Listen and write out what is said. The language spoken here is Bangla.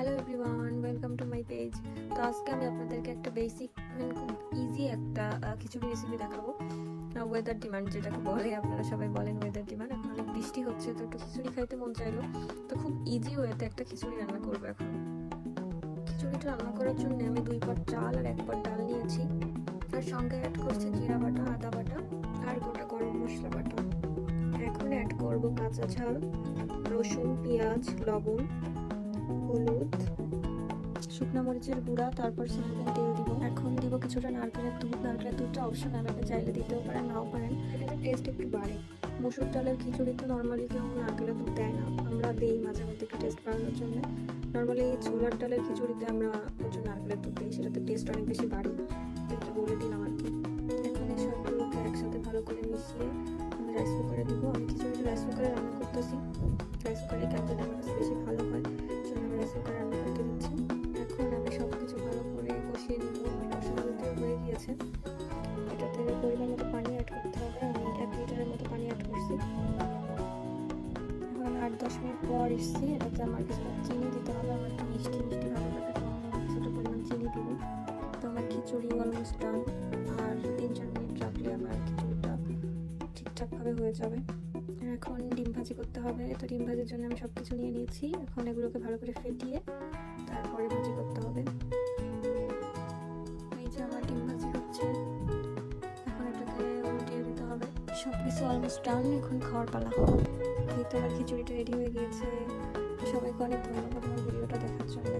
Hello everyone, welcome to my page. তো আজকে আমি আপনাদেরকে একটা বেসিক খুব ইজি একটা খিচুড়ি রেসিপি দেখাবো। ওয়েদার ডিমান্ড যেটাকে বলে, আপনারা সবাই বলেন ওয়েদার ডিমান্ড। এখন অনেক বৃষ্টি হচ্ছে, তো একটু খিচুড়ি খাইতে মন চাইলো, তো খুব ইজি ওয়েতে একটা খিচুড়ি রান্না করবো। এখন খিচুড়িটা রান্না করার জন্য আমি 2 পট চাল আর 1 পট ডাল নিয়েছি। তার সঙ্গে অ্যাড করছি জিরা বাটা, আদা বাটা আর গোটা গরম মশলা বাটা। এখন অ্যাড করবো কাঁচা ঝাল, রসুন, পেঁয়াজ, লবণ, হলুদ, শুকনো মরিচের গুঁড়া, তারপর সয়াবিন তেল দিব। এখন দিব কিছুটা নারকেলের দুধ। নারকেলের দুধটা অপশনাল, আপনি চাইলে দিতেও পারেন, নাও পারেন, এটাতে টেস্ট একটু বাড়ে। মসুর ডালের খিচুড়িতে নর্মালি কেউ নারকেলের দুধ দেয় না, আমরা দিই মাঝে মধ্যে একটু টেস্ট বাড়ানোর জন্য। নর্মালি ছোলার ডালের খিচুড়িতে আমরা প্রচুর নারকেলের দুধ দিই, সেটাতে টেস্ট অনেক বেশি বাড়ে, এটা বলে দিলাম আর কি। এখন এই সবগুলোকে একসাথে ভালো করে মিশিয়ে আমি রাইস কুকারে দিব। আমি খিচুড়িটা রাইস কুকারে রান্না করতেছি, রাইস কুকারে কেন আমার কাছে বেশি ভালো হয়, জন্য আমি রাইস কুকারে রান্না করতে দিচ্ছি। এখন আমি সব কিছু ভালো করে কষিয়ে নিব। কষানোতে হয়ে গিয়েছে, এটাতে পরিমাণ মতো পানি অ্যাড করতে হবে। আমি 1 লিটারের মতো পানি অ্যাড করছি। এখন 8-10 মিনিট পর এসেছি, এটাতে আমার কিছুটা চিনি দিতে হবে। আমার একটু মিষ্টি মিষ্টি ভালো লাগে, তো কিছুটা পরিমাণ চিনি দিব। তো আমার খিচুড়ি অলমোস্ট ডান, আর 3-4 মিনিট রাখলে আমার খিচুড়িটা ঠিকঠাকভাবে হয়ে যাবে। এখন ডিম ভাজি করতে হবে, তো ডিম ভাজির জন্য আমি সব কিছু নিয়ে নিয়েছি। এখন এগুলোকে ভালো করে ফেটিয়ে তারপরে ভাজি করতে হবে। এই যে আমার ডিম ভাজি হচ্ছে, এখন এটাকে উল্টিয়ে দিতে হবে। সব কিছু অলমোস্ট ডান, এখন খাওয়ার পালা। এই তো আমার খিচুড়িটা রেডি হয়ে গিয়েছে। সবাইকে অনেক ধন্যবাদ আমার ভিডিওটা দেখার জন্য।